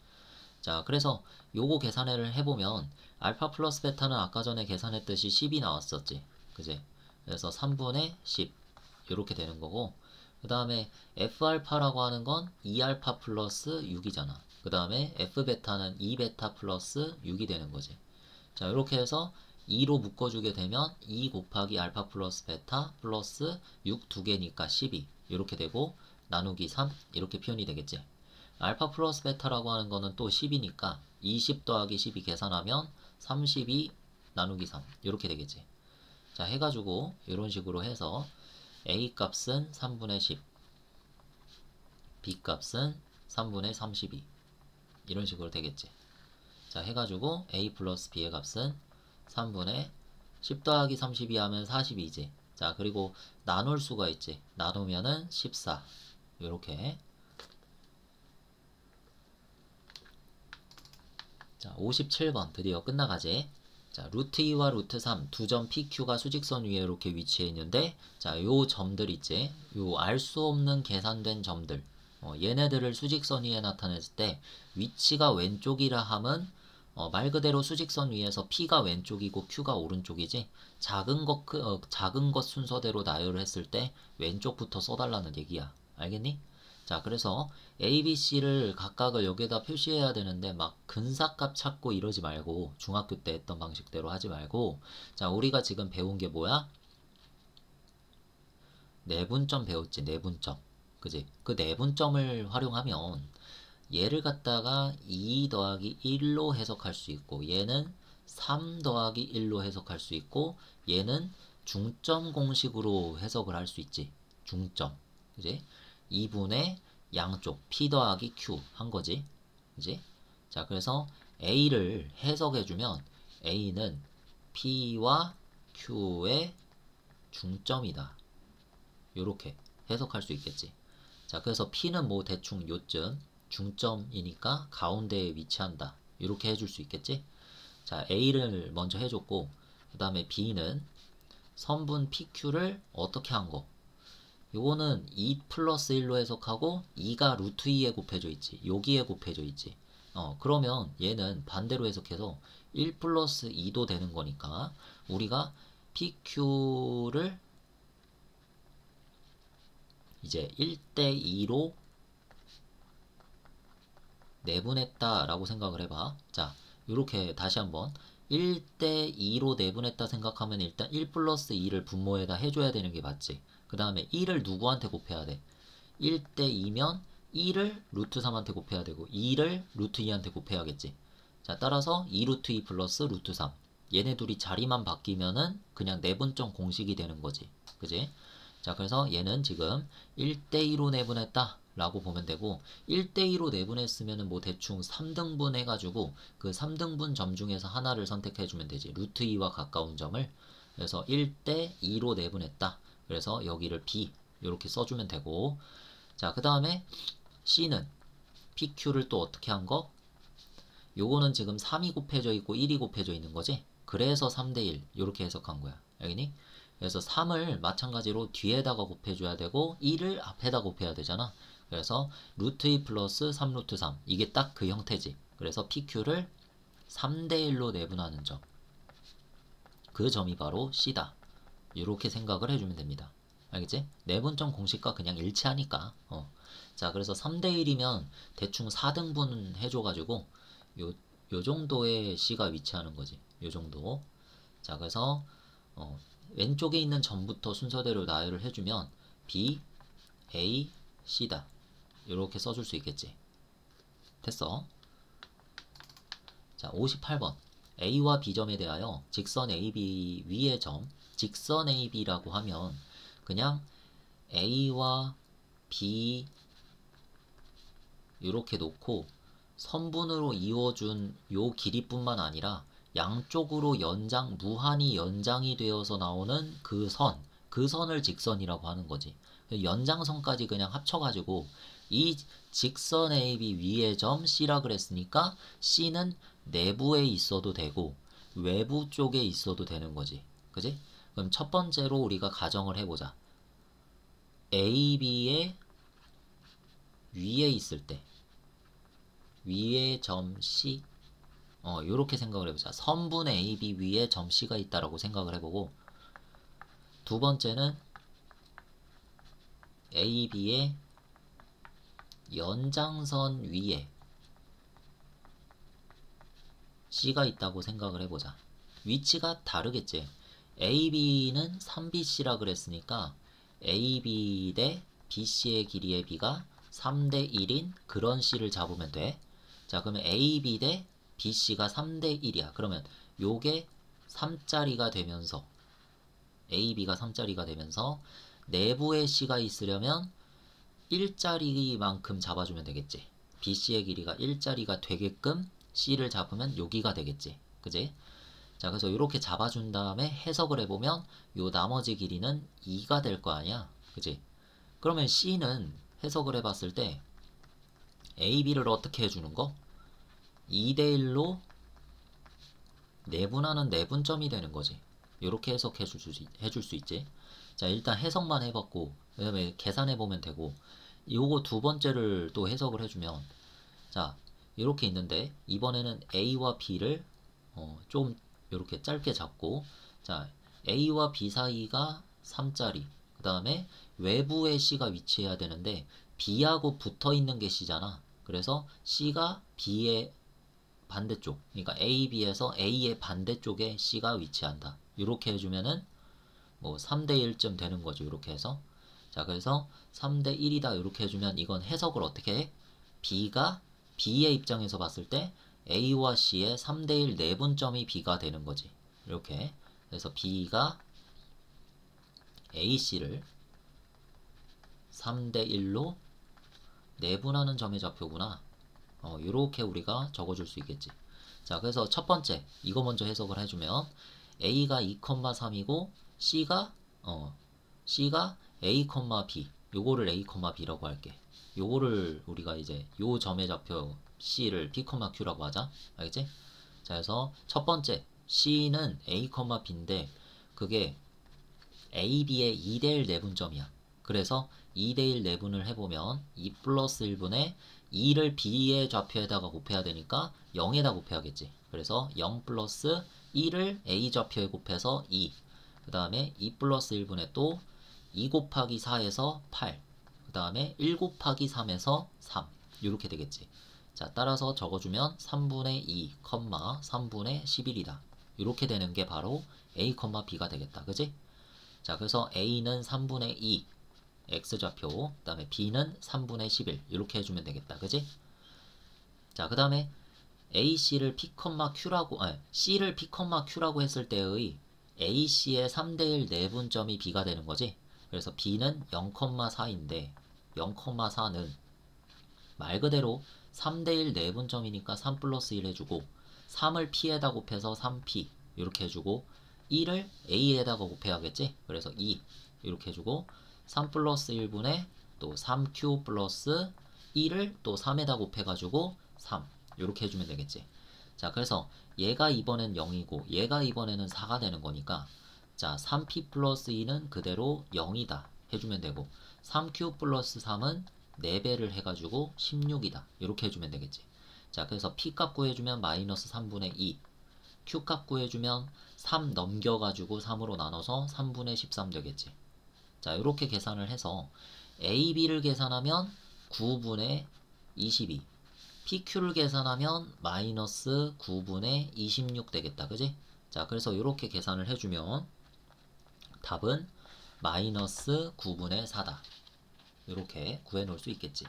자, 그래서 요거 계산을 해보면 알파 플러스 베타는 아까 전에 계산했듯이 10이 나왔었지. 그지? 그래서 3분의 10 이렇게 되는 거고, 그 다음에 F알파라고 하는 건 2알파 플러스 6이잖아. 그 다음에 F베타는 2베타 플러스 6이 되는 거지. 자, 이렇게 해서 2로 묶어주게 되면 2 곱하기 알파 플러스 베타 플러스 6 두 개니까 12 이렇게 되고, 나누기 3 이렇게 표현이 되겠지. 알파 플러스 베타라고 하는 거는 또 10이니까 20 더하기 12 계산하면 32 나누기 3 이렇게 되겠지. 자, 해가지고 이런 식으로 해서 A 값은 3분의 10, B 값은 3분의 32 이런 식으로 되겠지. 자, 해가지고 A 플러스 B의 값은 3분의 10 더하기 32 하면 42지. 자, 그리고 나눌 수가 있지. 나누면은 14 요렇게. 자, 57번 드디어 끝나가지. 자, 루트 2와 루트 3 두 점 PQ가 수직선 위에 이렇게 위치해 있는데, 자, 요 점들 있지. 요 알 수 없는 계산된 점들. 얘네들을 수직선 위에 나타냈을 때 위치가 왼쪽이라 함은 말 그대로 수직선 위에서 P가 왼쪽이고 Q가 오른쪽이지. 작은 것 순서대로 나열을 했을 때 왼쪽부터 써달라는 얘기야. 알겠니? 자, 그래서 A, B, C를 각각을 여기에다 표시해야 되는데 막 근사값 찾고 이러지 말고, 중학교 때 했던 방식대로 하지 말고, 자, 우리가 지금 배운 게 뭐야? 내분점 배웠지. 내분점. 그지? 그 내분점을 활용하면 얘를 갖다가 2 더하기 1로 해석할 수 있고, 얘는 3 더하기 1로 해석할 수 있고, 얘는 중점 공식으로 해석을 할 수 있지. 중점. 그지? 2분의 양쪽 P 더하기 Q 한 거지. 그지? 자, 그래서 A를 해석해주면 A는 P와 Q의 중점이다. 요렇게 해석할 수 있겠지. 자, 그래서 P는 뭐 대충 요쯤, 중점이니까 가운데에 위치한다. 이렇게 해줄 수 있겠지. 자, A를 먼저 해줬고, 그 다음에 B는 선분 PQ를 어떻게 한 거? 요거는 2 플러스 1로 해석하고 2가 루트 2에 곱해져 있지. 여기에 곱해져 있지. 그러면 얘는 반대로 해석해서 1 플러스 2도 되는 거니까 우리가 PQ를 이제 1대 2로 내분했다 라고 생각을 해봐. 자, 요렇게 다시 한번 1대 2로 내분했다 생각하면 일단 1 플러스 2를 분모에다 해줘야 되는 게 맞지. 그 다음에 1을 누구한테 곱해야 돼? 1대 2면 2를 루트 3한테 곱해야 되고 2를 루트 2한테 곱해야겠지. 자, 따라서 2 루트 2 플러스 루트 3. 얘네 둘이 자리만 바뀌면은 그냥 내분점 공식이 되는 거지. 그지? 자, 그래서 얘는 지금 1대2로 내분했다 라고 보면 되고, 1대2로 내분했으면은 뭐 대충 3등분 해가지고 그 3등분 점 중에서 하나를 선택해주면 되지. 루트 2와 가까운 점을. 그래서 1대2로 내분했다. 그래서 여기를 B 이렇게 써주면 되고, 자, 그 다음에 C는 PQ를 또 어떻게 한 거? 요거는 지금 3이 곱해져 있고 1이 곱해져 있는 거지. 그래서 3대1 이렇게 해석한 거야. 알겠니? 그래서 3을 마찬가지로 뒤에다가 곱해줘야 되고 1을 앞에다 곱해야 되잖아. 그래서 루트 2 플러스 3 루트 3 이게 딱 그 형태지. 그래서 PQ를 3대1로 내분하는 점, 그 점이 바로 C다. 이렇게 생각을 해주면 됩니다. 알겠지? 내분점 공식과 그냥 일치하니까. 자, 그래서 3대1이면 대충 4등분 해줘가지고 요 정도의 C가 위치하는 거지. 요 정도. 자, 그래서 왼쪽에 있는 점부터 순서대로 나열을 해주면 B, A, C다. 이렇게 써줄 수 있겠지. 됐어. 자, 58번. A와 B점에 대하여 직선 AB 위의 점, 직선 AB라고 하면 그냥 A와 B 이렇게 놓고 선분으로 이어준 요 길이뿐만 아니라 양쪽으로 무한히 연장이 되어서 나오는 그 선을 직선이라고 하는 거지. 연장선까지 그냥 합쳐가지고 이 직선 AB 위의 점 C라 그랬으니까 C는 내부에 있어도 되고 외부 쪽에 있어도 되는 거지. 그지? 그럼 첫 번째로 우리가 가정을 해보자. AB의 위에 있을 때 위에 점 C, 요렇게 생각을 해보자. 선분 AB 위에 점 C가 있다라고 생각을 해보고, 두 번째는 AB의 연장선 위에 C가 있다고 생각을 해보자. 위치가 다르겠지. AB는 3BC라 그랬으니까 AB 대 BC의 길이의 B가 3대 1인 그런 C를 잡으면 돼. 자, 그러면 AB 대 BC가 3대 1이야. 그러면 요게 3짜리가 되면서 AB가 3짜리가 되면서 내부에 C가 있으려면 1짜리만큼 잡아주면 되겠지. BC의 길이가 1짜리가 되게끔 C를 잡으면 여기가 되겠지. 그지? 자, 그래서 이렇게 잡아준 다음에 해석을 해보면 요 나머지 길이는 2가 될 거 아니야. 그지? 그러면 C는 해석을 해봤을 때 AB를 어떻게 해주는 거? 2대1로 내분하는 내분점이 되는 거지. 이렇게 해줄 수 있지. 자, 일단 해석만 해봤고, 그 다음에 계산해보면 되고, 요거 두 번째를 또 해석을 해주면, 자, 이렇게 있는데, 이번에는 A와 B를 좀 이렇게 짧게 잡고, 자, A와 B 사이가 3짜리, 그 다음에 외부에 C가 위치해야 되는데, B하고 붙어 있는 게 C잖아. 그래서 C가 B의 반대쪽, 그러니까 AB에서 A의 반대쪽에 C가 위치한다. 이렇게 해주면은 뭐 3대 1쯤 되는 거죠. 이렇게 해서. 자, 그래서 3대 1이다. 이렇게 해주면 이건 해석을 어떻게 해? B가 B의 입장에서 봤을 때 A와 C의 3대 1 내분점이 B가 되는 거지. 이렇게. 그래서 B가 AC를 3대 1로 내분하는 점의 좌표구나. 이렇게 우리가 적어줄 수 있겠지. 자, 그래서 첫 번째 이거 먼저 해석을 해주면 A가 2,3이고 C가 A, B, 요거를 A, B라고 할게. 요거를 우리가 이제 요 점의 좌표 C를 P, Q라고 하자. 알겠지? 자, 그래서 첫 번째 C는 A, B인데 그게 AB의 2대1 내분점이야. 그래서 2대1 내분을 해보면 2 플러스 1분의 2를 B의 좌표에다가 곱해야 되니까 0에다 곱해야겠지. 그래서 0 플러스 1을 A 좌표에 곱해서 2. 그 다음에 2 플러스 1분의 또 2 곱하기 4에서 8. 그 다음에 1 곱하기 3에서 3. 이렇게 되겠지. 자, 따라서 적어주면 3분의 2, 3분의 11이다. 이렇게 되는 게 바로 A, B가 되겠다. 그지? 자, 그래서 A는 3분의 2 X좌표, 그 다음에 B는 3분의 11 이렇게 해주면 되겠다. 그지? 자, 그 다음에 AC를 P, Q라고, C를 P, Q라고 했을 때의 AC의 3대1 내분점이 B가 되는 거지. 그래서 B는 0,4인데 0,4는 말 그대로 3대1 내분점이니까 3 플러스 1 해주고 3을 P에다 곱해서 3P 이렇게 해주고 1을 A에다가 곱해야겠지. 그래서 2 이렇게 해주고 3 플러스 1분의 또 3Q 플러스 1을 또 3에다 곱해가지고 3 이렇게 해주면 되겠지. 자, 그래서 얘가 이번엔 0이고 얘가 이번에는 4가 되는 거니까 자, 3P 플러스 2는 그대로 0이다 해주면 되고 3Q 플러스 3은 4배를 해가지고 16이다 이렇게 해주면 되겠지. 자, 그래서 P값 구해주면 마이너스 3분의 2 Q값 구해주면 3 넘겨가지고 3으로 나눠서 3분의 13 되겠지. 자, 이렇게 계산을 해서 A, B를 계산하면 9분의 22 PQ를 계산하면 마이너스 9분의 26 되겠다. 그지? 자, 그래서 이렇게 계산을 해주면 답은 마이너스 9분의 4다. 이렇게 구해놓을 수 있겠지.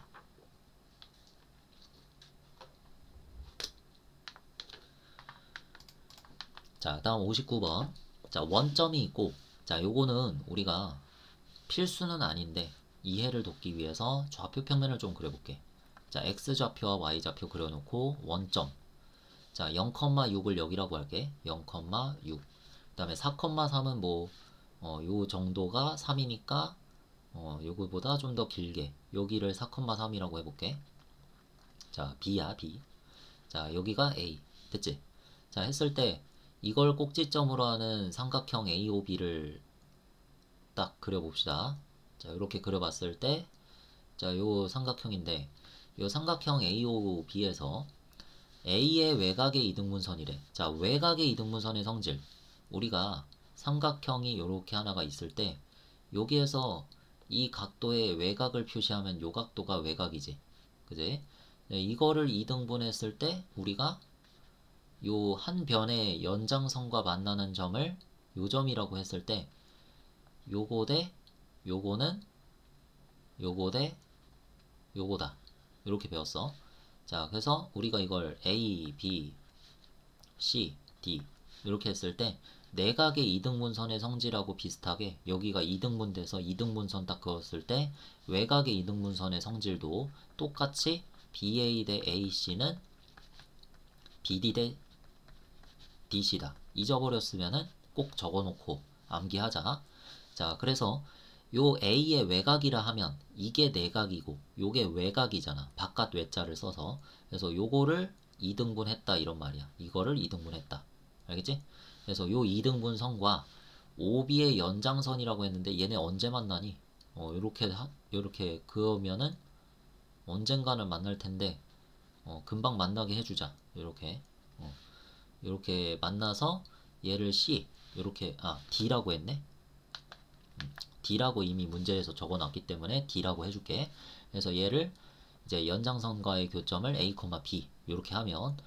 자, 다음 59번. 자, 원점이 있고, 자, 요거는 우리가 필수는 아닌데 이해를 돕기 위해서 좌표 평면을 좀 그려볼게. 자, X좌표와 Y좌표 그려놓고 원점. 자, 0,6을 여기라고 할게. 0,6. 그 다음에 4,3은 뭐, 요 정도가 3이니까, 요거보다 좀 더 길게. 여기를 4,3이라고 해볼게. 자, B야, B. 자, 여기가 A. 됐지? 자, 했을 때, 이걸 꼭지점으로 하는 삼각형 AOB를 딱 그려봅시다. 자, 이렇게 그려봤을 때, 자, 요 삼각형인데, 요 삼각형 AOB에서 A의 외곽의 이등분선이래. 자, 외곽의 이등분선의 성질. 우리가 삼각형이 요렇게 하나가 있을 때, 여기에서 이 각도의 외곽을 표시하면 요 각도가 외곽이지. 그지? 네, 이거를 이등분했을 때, 우리가 요 한 변의 연장선과 만나는 점을 요 점이라고 했을 때, 요거 대 요거는 요거 대 요거다. 이렇게 배웠어. 자, 그래서 우리가 이걸 A, B, C, D 이렇게 했을 때 내각의 이등분선의 성질하고 비슷하게 여기가 이등분돼서 이등분선 딱 그었을 때 외곽의 이등분선의 성질도 똑같이 BA 대 AC는 BD 대 DC다. 잊어버렸으면은 꼭 적어놓고 암기하자. 자, 그래서 요 A의 외곽이라 하면 이게 내각이고 요게 외곽이잖아. 바깥 외자를 써서. 그래서 요거를 2등분 했다 이런 말이야. 이거를 2등분 했다. 알겠지? 그래서 요 2등분 선과 OB의 연장선이라고 했는데 얘네 언제 만나니? 요렇게 그으면은 언젠가는 만날 텐데 금방 만나게 해주자. 요렇게 만나서 얘를 C 요렇게 D라고 했네. D라고 이미 문제에서 적어놨기 때문에 D라고 해줄게. 그래서 얘를 이제 연장선과의 교점을 A, B 이렇게 하면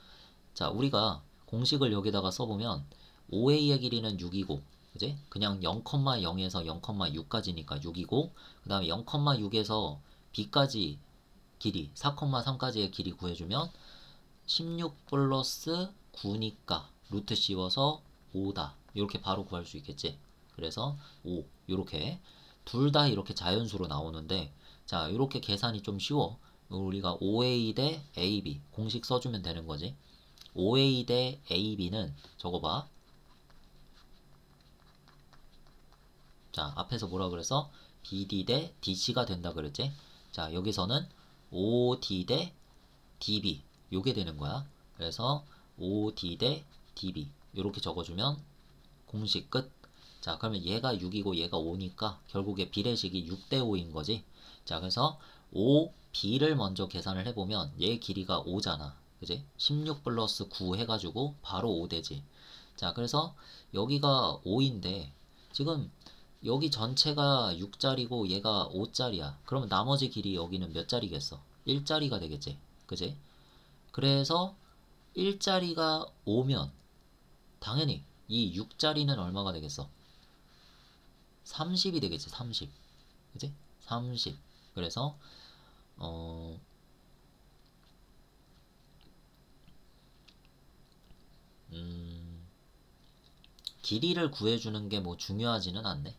자, 우리가 공식을 여기다가 써보면 OA의 길이는 6이고 그지? 그냥 0,0에서 0,6까지니까 6이고 그 다음에 0,6에서 B까지 길이 4,3까지의 길이 구해주면 16 플러스 9니까 루트 씌워서 5다. 이렇게 바로 구할 수 있겠지. 그래서 5 이렇게 둘 다 이렇게 자연수로 나오는데 자, 이렇게 계산이 좀 쉬워. 우리가 OA 대 AB 공식 써주면 되는 거지. OA 대 AB는 적어봐. 자, 앞에서 뭐라 그랬어? BD 대 DC가 된다 그랬지. 자, 여기서는 OD 대 DB 요게 되는 거야. 그래서 OD 대 DB 이렇게 적어주면 공식 끝. 자, 그러면 얘가 6이고 얘가 5니까 결국에 비례식이 6대 5인 거지. 자, 그래서 5, B를 먼저 계산을 해보면 얘 길이가 5잖아. 그지? 16 플러스 9 해가지고 바로 5 되지. 자, 그래서 여기가 5인데 지금 여기 전체가 6짜리고 얘가 5짜리야. 그러면 나머지 길이 여기는 몇 짜리겠어? 1짜리가 되겠지. 그지? 그래서 1짜리가 5면 당연히 이 6자리는 얼마가 되겠어? 30이 되겠지. 30. 그치? 30. 그래서 어 길이를 구해주는 게 뭐 중요하지는 않네.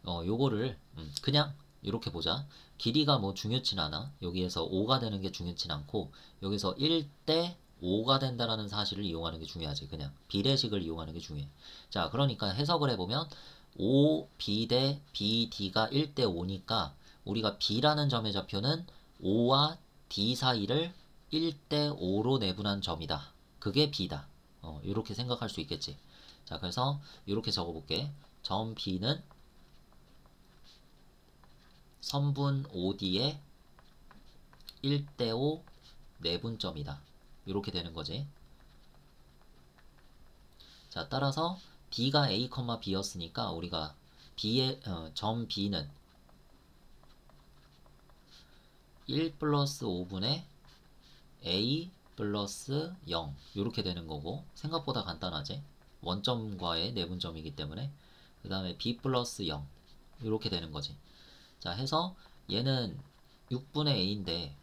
요거를 그냥 이렇게 보자. 길이가 뭐 중요치 않아. 여기에서 5가 되는 게 중요치 않고 여기서 1대 5가 된다라는 사실을 이용하는 게 중요하지. 그냥 비례식을 이용하는 게 중요해. 자, 그러니까 해석을 해보면 5b 대 bd가 1대 5니까 우리가 b라는 점의 좌표는 5와 d 사이를 1대 5로 내분한 점이다. 그게 b다. 이렇게 생각할 수 있겠지. 자, 그래서 이렇게 적어볼게. 점 b는 선분 OD의 1대5 내분점이다. 이렇게 되는 거지. 자, 따라서 B가 A, B였으니까 우리가 B의 점 B는 1 플러스 5분의 A 플러스 0 이렇게 되는 거고 생각보다 간단하지. 원점과의 내분점이기 때문에 그 다음에 B 플러스 0 이렇게 되는 거지. 자, 해서 얘는 6분의 A인데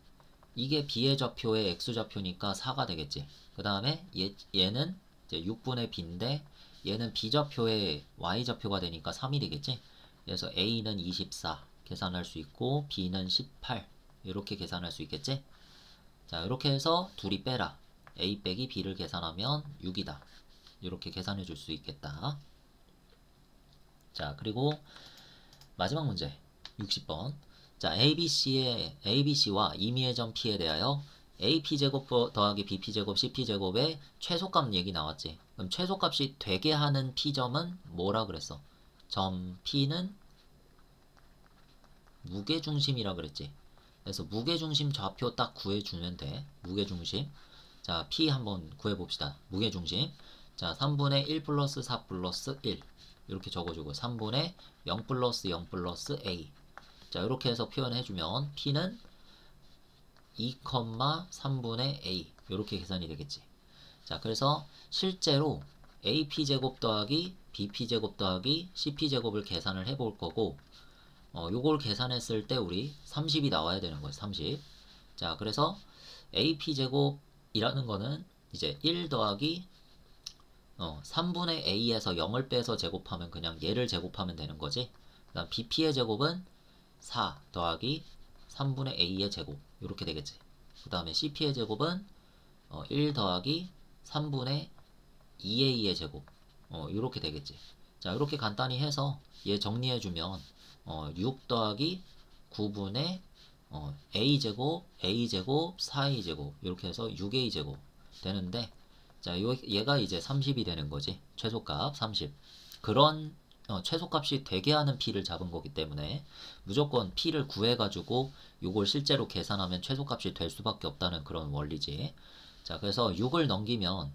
이게 B의 좌표의 X좌표니까 4가 되겠지. 그 다음에 얘는 이제 6분의 B인데 얘는 B좌표의 Y좌표가 되니까 3이 되겠지. 그래서 A는 24 계산할 수 있고 B는 18 이렇게 계산할 수 있겠지. 자, 이렇게 해서 둘이 빼라. A 빼기 B를 계산하면 6이다. 이렇게 계산해 줄 수 있겠다. 자, 그리고 마지막 문제 60번. 자, ABC와 임의의 점 P에 대하여 AP제곱 더하기 BP제곱 CP제곱의 최소값 얘기 나왔지. 그럼 최소값이 되게 하는 P점은 뭐라 그랬어? 점 P는 무게중심이라 그랬지. 그래서 무게중심 좌표 딱 구해주면 돼. 무게중심. 자, P 한번 구해봅시다. 무게중심. 자, 3분의 1 플러스 4 플러스 1 이렇게 적어주고 3분의 0 플러스 0 플러스 A. 자, 이렇게 해서 표현해주면 P는 2,3분의 A 이렇게 계산이 되겠지. 자, 그래서 실제로 AP제곱 더하기 BP제곱 더하기 CP제곱을 계산을 해볼 거고 요걸 계산했을 때 우리 30이 나와야 되는 거예요. 30. 자, 그래서 AP제곱이라는 거는 이제 1 더하기 3분의 A에서 0을 빼서 제곱하면 그냥 얘를 제곱하면 되는 거지. 그 다음 BP의 제곱은 4 더하기 3분의 A의 제곱 이렇게 되겠지. 그 다음에 CP의 제곱은 1 더하기 3분의 2A의 제곱 이렇게 되겠지. 자, 이렇게 간단히 해서 얘 정리해주면 6 더하기 9분의 A제곱, A제곱, 4A제곱 이렇게 해서 6A제곱 되는데 자, 얘가 이제 30이 되는 거지. 최소값 30. 그런 최소값이 되게 하는 P를 잡은 거기 때문에 무조건 P를 구해가지고 요걸 실제로 계산하면 최소값이 될 수밖에 없다는 그런 원리지. 자, 그래서 6을 넘기면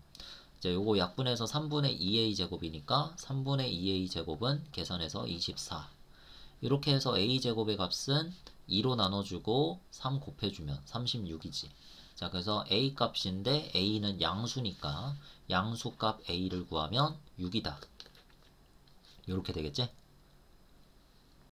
이제 요거 약분해서 3분의 2A 제곱이니까 3분의 2A 제곱은 계산해서 24. 이렇게 해서 A 제곱의 값은 2로 나눠주고 3 곱해주면 36이지. 자, 그래서 A 값인데 A는 양수니까 양수값 A를 구하면 6이다. 이렇게 되겠지?